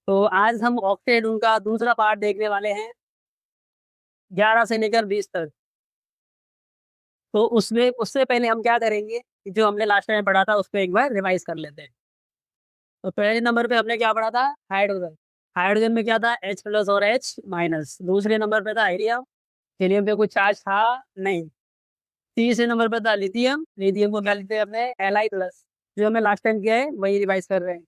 तो आज हम ऑक्टेट उनका दूसरा पार्ट देखने वाले हैं, 11 से लेकर 20 तक। तो उसमें उससे पहले हम क्या करेंगे कि जो हमने लास्ट टाइम पढ़ा था उसको एक बार रिवाइज कर लेते हैं। तो पहले नंबर पे हमने क्या पढ़ा था? हाइड्रोजन। हाइड्रोजन में क्या था? H प्लस और H माइनस। दूसरे नंबर पे था हीलियम। हीलियम पे कुछ चार्ज था नहीं। तीसरे नंबर पे था लिथियम। लिथियम को क्या लिखते हैं अपने? Li plus. जो हमने लास्ट टाइम किया है वही रिवाइज कर रहे हैं।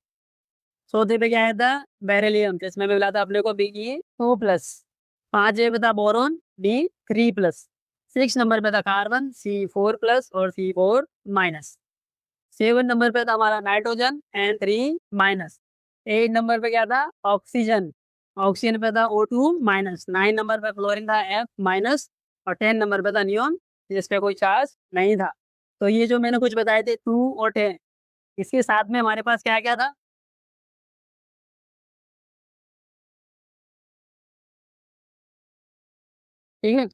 चौथे पे क्या आया था? बेरिलियम, जिसमें मिला था अपने को Be2 प्लस। पांचवे पे था बोरॉन, B3 प्लस। 6 नंबर पे था कार्बन, C4 प्लस और C4 माइनस। 7 नंबर पे था हमारा नाइट्रोजन, N3 माइनस। 8 नंबर पे क्या था? ऑक्सीजन। ऑक्सीजन पे था O2 माइनस। 9 नंबर पे फ्लोरीन था, F माइनस। और 10 नंबर पे था नियोन, जिसपे कोई चार्ज नहीं था। तो ये जो मैंने कुछ बताए थे 2 और 10, इसके साथ में हमारे पास क्या क्या था? ठीक है।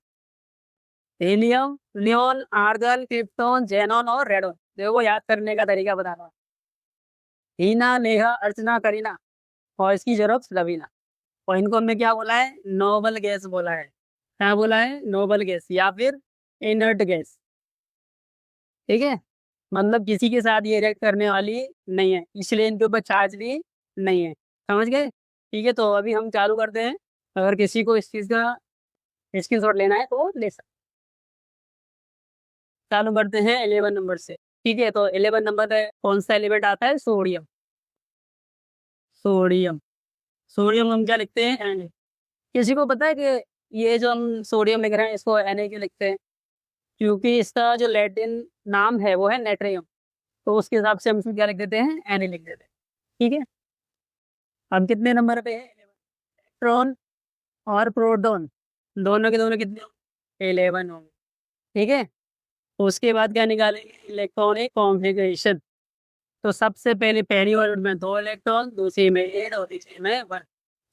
Helium, neon, argon, krypton, xenon और रेडॉन। देखो याद करने का तरीका बता रहा हूँ। हीना, नेहा, अर्चना, करीना और इसकी जरूरत लवीना। और इनको हमने क्या बोला है? नोबल गैस बोला है। क्या बोला है? नोबल गैस या फिर इनर्ट गैस। ठीक है। मतलब किसी के साथ ये रिएक्ट करने वाली नहीं है, इसलिए इनके ऊपर चार्ज भी नहीं है। समझ गए? ठीक है, तो अभी हम चालू करते हैं। अगर किसी को इस चीज़ का स्क्रीनशॉट लेना है तो ले सकते। चालू करते हैं 11 नंबर से। ठीक है, तो 11 नंबर पे कौन सा एलिमेंट आता है? सोडियम। सोडियम। सोडियम हम क्या लिखते हैं? Na। किसी को पता है कि ये जो हम सोडियम लिख रहे हैं इसको Na क्यों लिखते हैं? क्योंकि इसका जो लैटिन नाम है वो है नेट्रियम। तो उसके हिसाब से हम इसमें क्या लिख देते हैं? Na लिख देते हैं। ठीक है। अब कितने नंबर पे है? इलेक्ट्रॉन और प्रोटॉन दोनों के दोनों कितने? 11 होंगे। ठीक है। उसके बाद क्या निकालेंगे? Electronic configuration. तो सबसे पहले पहली ऑर्बिट में 2 इलेक्ट्रॉन, दूसरी में 8 और तीसरी में 1।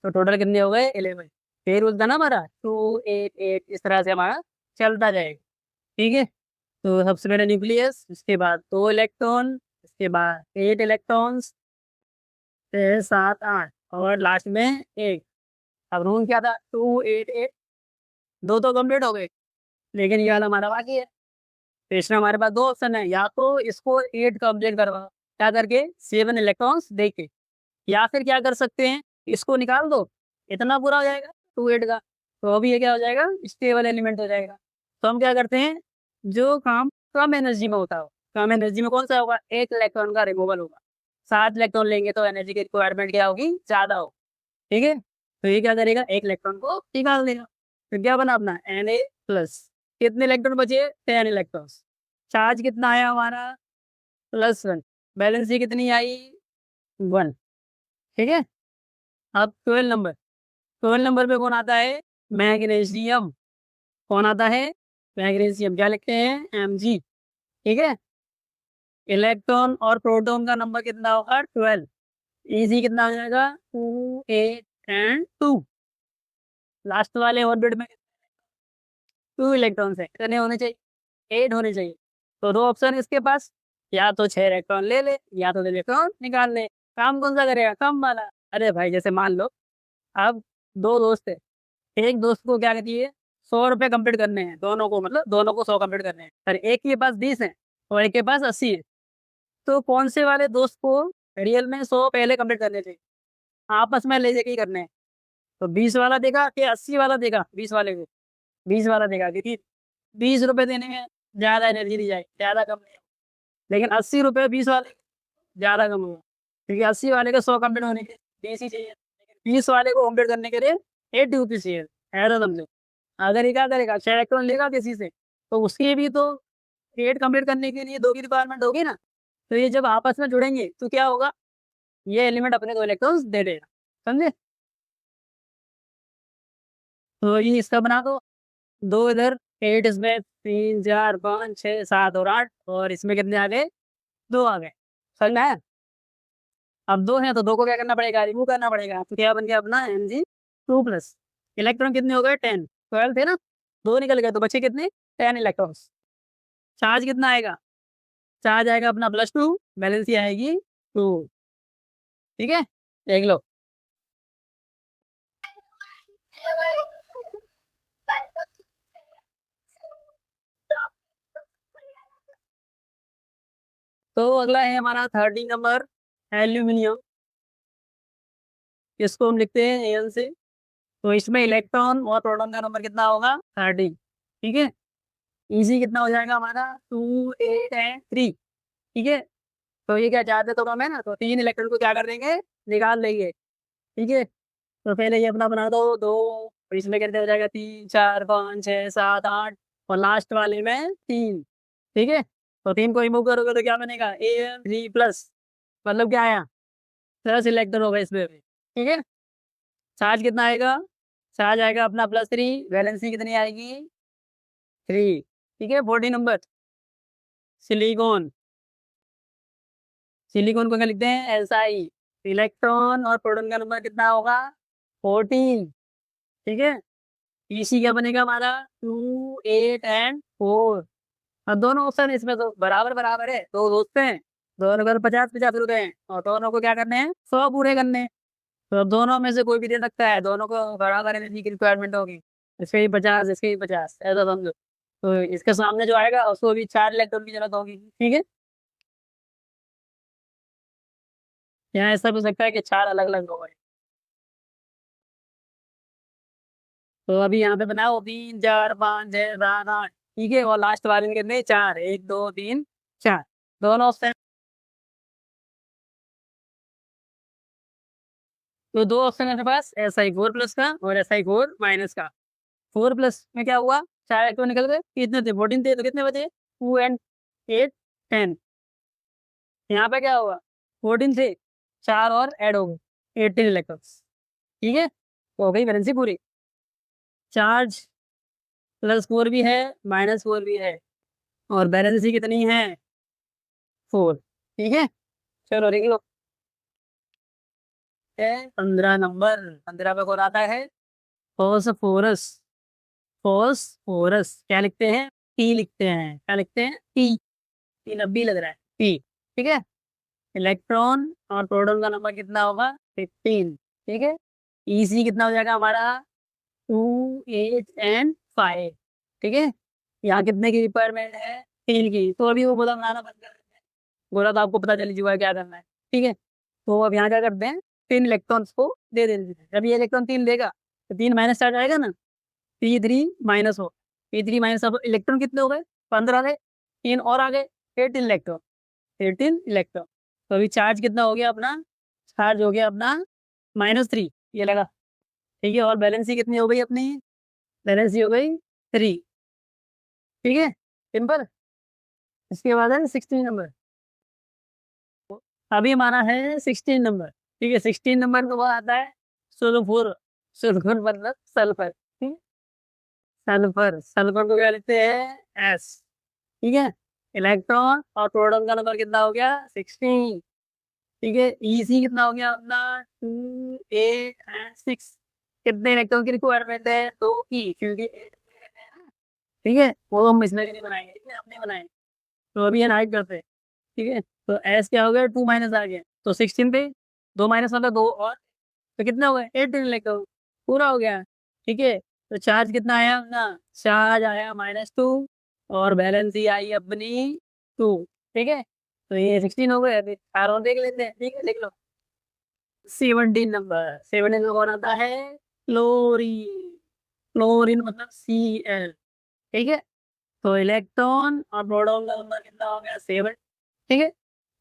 तो टोटल कितने हो गए? 11। फिर उसका ना हमारा 2 8 8 इस तरह से हमारा चलता जाएगा। ठीक है। तो सबसे पहले न्यूक्लियस, उसके बाद 2 इलेक्ट्रॉन, उसके बाद 8 इलेक्ट्रॉन्स, 6 7 8 और लास्ट में एक। अब रूल क्या था? 2 8 8। दो तो कंप्लीट हो गए, लेकिन ये वाला हमारा बाकी है। तो इसमें हमारे पास दो ऑप्शन है, या तो इसको 8 कंप्लीट करवा क्या करके 7 इलेक्ट्रॉन्स दे के, या फिर क्या कर सकते हैं, इसको निकाल दो, इतना पूरा हो जाएगा 2 8 का। तो अभी ये क्या हो जाएगा? स्टेबल एलिमेंट हो जाएगा। तो हम क्या करते हैं, जो काम कम एनर्जी में होता हो, कम एनर्जी में कौन सा होगा? 1 इलेक्ट्रॉन का रिमूवल होगा। 7 इलेक्ट्रॉन लेंगे तो एनर्जी की रिक्वायरमेंट क्या होगी? ज़्यादा हो। ठीक है। तो ये क्या करेगा? 1 इलेक्ट्रॉन को निकाल देगा। फिर क्या बना अपना? Na plus. कितने इलेक्ट्रॉन बचे? 10 इलेक्ट्रॉन। चार्ज कितना आया हमारा? +1। बैलेंस कितनी आई? 1। ठीक है। अब 12 नंबर। 12 नंबर पे कौन आता है? मैग्नीशियम। कौन आता है? मैग्नीशियम। क्या लिखते हैं? Mg। ठीक है। इलेक्ट्रॉन और प्रोटॉन का नंबर कितना होगा? 12। इजी कितना हो जाएगा? 2 8 एंड 2। लास्ट वाले ऑर्बिट में 2 इलेक्ट्रॉन है, कितने होने चाहिए? 8 होने चाहिए। तो दो ऑप्शन है इसके पास, या तो 6 इलेक्ट्रॉन ले ले या तो 2 इलेक्ट्रॉन निकाल ले। काम कौन सा करेगा? कम वाला। अरे भाई जैसे मान लो, अब दो दोस्त है। एक दोस्त को क्या कहती है? 100 रुपये कंप्लीट करने हैं दोनों को, मतलब दोनों को 100 कंप्लीट करने हैं। और एक के पास 20 है और एक के पास 80 है। तो कौन से वाले दोस्त को रियल में 100 पहले कंप्लीट करने चाहिए? आपस में ले जाके ही करने हैं। तो 20 वाला देगा कि 80 वाला देगा? 20 वाले को। 20 वाला देगा, क्योंकि 20 रुपये देने में ज़्यादा एनर्जी दी जाएगी, ज़्यादा कम नहीं। लेकिन 80 रुपये 20 वाले ज़्यादा कम होगा, क्योंकि 80 वाले को 100 कंप्लीट होने के 20 ही चाहिए, लेकिन 20 वाले को कंप्लीट करने के लिए 80 रुपीज़ चाहिए। ऐसा समझो। अगर ये क्या करेगा? 6 इलेक्ट्रॉन लेगा किसी से, तो उसकी भी तो 8 कंप्लीट करने के लिए 2 की रिक्वायरमेंट होगी ना। तो ये जब आपस में जुड़ेंगे तो क्या होगा? ये एलिमेंट अपने 2 इलेक्ट्रॉन्स दे देगा। समझे? तो ये इसका बना दो। दो इधर, 8 इसमें, 3 4 5 6 7 और 8, और इसमें कितने आ गए? 2 आ गए। समझ में आया? अब 2 हैं तो 2 को क्या करना पड़ेगा? रिमूव करना पड़ेगा। तो क्या बन गया अपना? Mg2 plus. इलेक्ट्रॉन कितने हो गए? 10। 12 थे ना, 2 निकल गए तो बचे कितने? 10 इलेक्ट्रॉन्स। चार्ज कितना आएगा? चार्ज आएगा अपना +2, बैलेंस आएगी 2। ठीक है, देख लो। तो अगला है हमारा 13 नंबर एल्यूमिनियम। इसको हम लिखते हैं एन से। तो इसमें इलेक्ट्रॉन और प्रोटॉन का नंबर कितना होगा 13। ठीक है, इजी कितना हो जाएगा हमारा 2 8 एंड 3। ठीक है, तो ये क्या चाहते तो कम है ना, तो 3 इलेक्ट्रॉन को क्या कर देंगे निकाल लेंगे। ठीक है, तो पहले ये अपना बना दो 2, और इसमें कितने हो जाएगा 3 4 5 6 7 8, और लास्ट वाले में 3। ठीक है, तो 3 को रिमूव करोगे तो क्या बनेगा Am3 प्लस, मतलब क्या आया 10 इलेक्ट्रॉन होगा इसमें भी। ठीक है, चार्ज कितना आएगा, चार्ज आएगा अपना +3, वैलेंसी कितनी आएगी 3। ठीक है, 14 नंबर सिलिकॉन। सिलिकॉन को क्या लिखते हैं Si। इलेक्ट्रॉन और प्रोटॉन का नंबर कितना होगा 14। ठीक है, इसी क्या बनेगा हमारा 2 8 एंड 4। और दोनों ऑप्शन इसमें तो बराबर बराबर है, दो दोस्त हैं, दोनों को 50-50 रुपए हैं, और दोनों को क्या करने हैं 100 पूरे करने हैं। तो अब दोनों में से कोई भी दे सकता है, दोनों को बराबर एनर्जी की रिक्वायरमेंट होगी। इसके ही 50 इसके ही 50, ऐसा समझो। तो इसके सामने जो आएगा उसको भी 4 इलेक्ट्रॉन की जरूरत होगी। ठीक है, यहाँ ऐसा भी हो सकता है कि 4 अलग अलग लोग हैं। तो अभी यहाँ पे बनाओ 3 4 5 6 7 8। ठीक है, और लास्ट वाले में कितने 4, 1 2 3 4, दोनों ऑप्शन। तो दो ऑप्शन है मेरे पास, Si4+ का और Si4- का। 4+ में क्या हुआ 4 इलेक्ट्रॉन निकल गए, कितने थे 14 थे, तो कितने बचे 2 एंड 8 10। यहाँ पे क्या हुआ 14 थे, 4 और ऐड हो गए 18 इलेक्ट्रॉन्स। ठीक है, तो हो गई वैलेंसी पूरी। चार्ज +4 भी है -4 भी है, और वैलेंसी कितनी है 4। ठीक है, चलो लिख लो। 15 नंबर, 15 पे कौन आता है फॉस्फोरस। फॉस्फोरस क्या लिखते हैं टी लिखते हैं, क्या लिखते हैं टी। 3 लग रहा है टी। ठीक है, इलेक्ट्रॉन और प्रोटॉन का नंबर कितना होगा 15। ठीक है, ईसी कितना हो जाएगा हमारा 2 8 एंड 5। ठीक है, यहाँ कितने की रिक्वायरमेंट है 3 की, तो अभी वो बोला बनाना बंद कर देते हैं, बोला तो आपको पता चल चुका है क्या करना है। ठीक है, तो अब यहाँ क्या करते हैं 3 इलेक्ट्रॉन्स को दे देते हैं। जब ये इलेक्ट्रॉन 3 देगा तो 3 माइनस चार्ज आएगा ना, P3 माइनस हो, P3 माइनस, अब इलेक्ट्रॉन कितने हो गए 15 थे, 3 और आ गए 18 इलेक्ट्रॉन, 18 इलेक्ट्रॉन। तो अभी चार्ज कितना हो गया अपना, चार्ज हो गया अपना -3, ये लगा। ठीक है, और बैलेंसी कितनी हो गई अपनी, बैलेंसी हो गई 3। ठीक है, सिंपल। इसके बाद है 16 नंबर। अभी हमारा है 16 नंबर। ठीक है, 16 नंबर के बाद आता है सल्फर। सल्फर मतलब सल्फर। ठीक है, सल्फर, सल्फर को क्या लिखते हैं एस। ठीक है, इलेक्ट्रॉन और प्रोटॉन का नंबर कितना हो गया 16। ठीक है, ईसी कितना हो गया अपना 2 8 एंड 6। कितने इलेक्ट्रॉन की रिक्वायरमेंट है 2 की, क्योंकि ठीक है वो हम इसमें नहीं बनाएंगे, ठीक है हमने बनाए। तो अभी ये नाइट करते हैं। ठीक है, तो एस क्या हो गया 2 माइनस आ गया, तो 16 पे 2 माइनस मतलब 2 और, तो कितना हो गया 18 इलेक्ट्रॉन, पूरा हो गया। ठीक है, तो चार्ज कितना आया अपना, चार्ज आया -2, और बैलेंस ही आई अपनी 2। ठीक है, तो ये 16 हो गए। अभी चार और देख लेते हैं। ठीक है, लिख लो 17 नंबर। 17 में कौन आता है क्लोरीन। क्लोरीन मतलब Cl। ठीक है, तो इलेक्ट्रॉन और प्रोटॉन का नंबर कितना हो गया 7। ठीक है,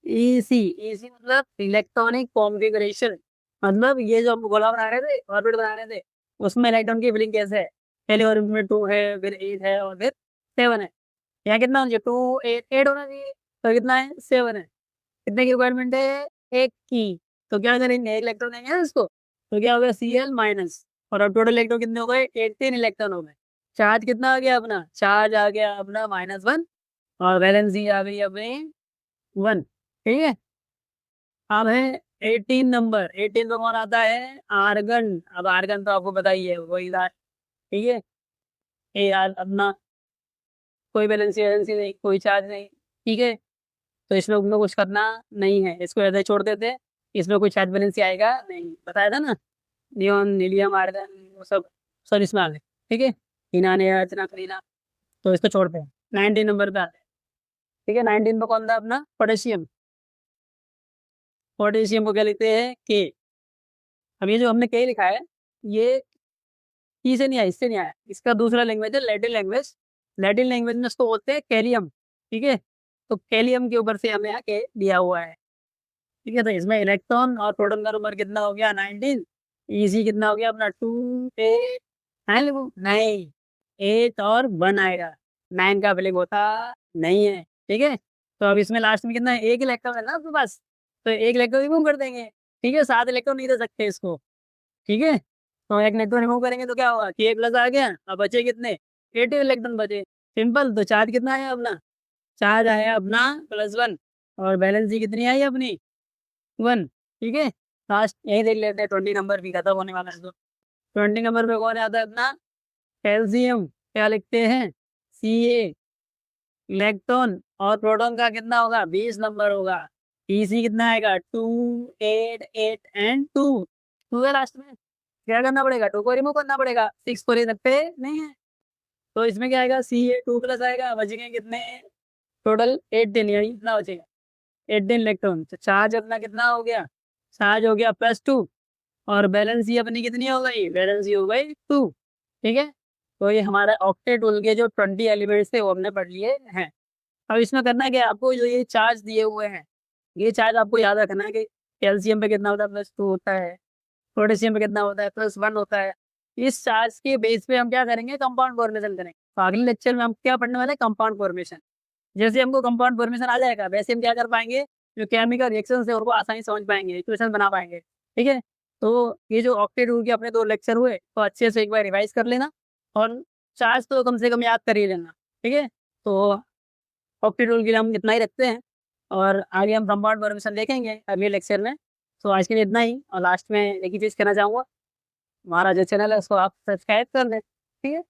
ईसी, ईसी मतलब इलेक्ट्रॉनिक कॉन्फ़िगरेशन, मतलब ये जो हम गोला बना रहे थे ऑर्बिट बना रहे थे, उसमें इलेक्ट्रॉन की फिलिंग कैसे है, पहले ऑर्बिट में 2 है, फिर 8 है, और फिर 7 है। यहाँ कितना होना चाहिए 2 8 8 होना चाहिए, तो कितना है 7 है। कितने की रिक्वायरमेंट है एक की, तो क्या करेंगे एक इलेक्ट्रॉन देंगे ना इसको, तो क्या हो गया Cl-, और अब टोटल इलेक्ट्रॉन कितने हो गए 18 इलेक्ट्रॉन हो गए। चार्ज कितना आ गया अपना, चार्ज आ गया अपना -1, और वैलेंसी आ गई अपनी 1। ठीक है, अब है 18 नंबर। 18 में कौन आता है आर्गन। अब आर्गन तो आपको पता ही है वही था। ठीक है, ये यार अपना कोई बैलेंसी वैलेंसी नहीं, कोई चार्ज नहीं। ठीक है, तो इसमें उनको कुछ करना नहीं है, इसको ऐसे ही छोड़ देते हैं। इसमें कोई चार्ज बैलेंसी आएगा नहीं, बताया था ना, नियॉन हीलियम आर्गन वो सब सब इसमें आ गए। ठीक है, इनाने अर्चना करीना, तो इसको छोड़ते हैं। 19 नंबर पे आते हैं। ठीक है, 19 पे कौन था अपना पोटेशियम। पोटेशियम को क्या लिखते हैं, के। अब ये जो हमने के लिखा है, ये ई से नहीं आया, इससे नहीं आया, इसका दूसरा लैंग्वेज है लैटिन लैंग्वेज। लैटिन लैंग्वेज में इसको बोलते हैं कैलियम। ठीक है, तो कैलियम के ऊपर से हमें यहाँ के दिया हुआ है। ठीक है, तो इसमें इलेक्ट्रॉन और प्रोटॉन का नंबर कितना हो गया, 19। इजी कितना हो गया अपना, 2 8 9। नहीं, 8 और 1 आएगा, 9 का फिलिंग होता नहीं है। ठीक है, तो अब इसमें लास्ट में कितना है, एक इलेक्ट्रॉन है ना आपके पास, तो एक इलेक्ट्रॉन रिमूव कर देंगे। ठीक है, 7 इलेक्ट्रॉन नहीं दे सकते इसको। ठीक है, तो एक इलेक्ट्रॉन रिमूव करेंगे तो क्या होगा, के प्लस आ गया, अब बचे कितने, 8 इलेक्ट्रॉन बचे। सिंपल, तो चार्ज कितना आया अपना, चार्ज आया अपना +1, और बैलेंस कितनी आई अपनी, 1। ठीक है, लास्ट यही देख लेते हैं, 20 नंबर भी खत्म होने वाला है। तो 20 नंबर पे कौन आता है अपना, कैल्शियम। क्या लिखते हैं, Ca। इलेक्ट्रॉन और प्रोटॉन का कितना होगा, 20 नंबर होगा। Ec कितना आएगा, 2 8 8 एंड 2 है लास्ट में। क्या करना पड़ेगा, 2 को रिमूव करना पड़ेगा, 6 को ले सकते नहीं है। तो इसमें क्या आएगा, Ca 2 प्लस आएगा, बच गए कितने, टोटल 18, यानी कितना बचेगा, 18 इलेक्ट्रॉन। तो चार्ज अपना कितना हो गया, चार्ज हो गया +2, और बैलेंस ये अपनी कितनी हो गई, बैलेंस हो गई 2। ठीक है, तो ये हमारा ऑक्टेट रूल के जो 20 एलिमेंट्स थे वो हमने पढ़ लिए हैं। अब इसमें करना क्या है, आपको जो ये चार्ज दिए हुए हैं, ये चार्ज आपको याद रखना है कि कैल्शियम पे कितना होता है, +2 होता है, पोटेशियम पे कितना होता है, +1 होता है। इस चार्ज के बेस पे हम क्या करेंगे, कंपाउंड फॉर्मेशन करेंगे। तो अगले लेक्चर में हम क्या पढ़ने वाले हैं, कंपाउंड फॉर्मेशन। जैसे हमको कंपाउंड फॉर्मेशन आ जाएगा, वैसे हम क्या कर पाएंगे, जो केमिकल रिएक्शन है उनको आसानी से समझ पाएंगे, इक्वेशन बना पाएंगे। ठीक है, तो ये जो ऑक्टेट रूल के अपने 2 लेक्चर हुए, तो अच्छे से एक बार रिवाइज कर लेना, और चार्ज तो कम से कम याद कर ही लेना। ठीक है, तो ऑक्टेट रूल के लिए हम इतना ही रखते हैं, और आगे हम कंपाउंड फॉर्मेशन देखेंगे अगले लेक्चर में। तो आज के लिए इतना ही, और लास्ट में एक ही चीज़ कहना चाहूँगा, हमारा जो चैनल है उसको आप सब्सक्राइब कर दें। ठीक है।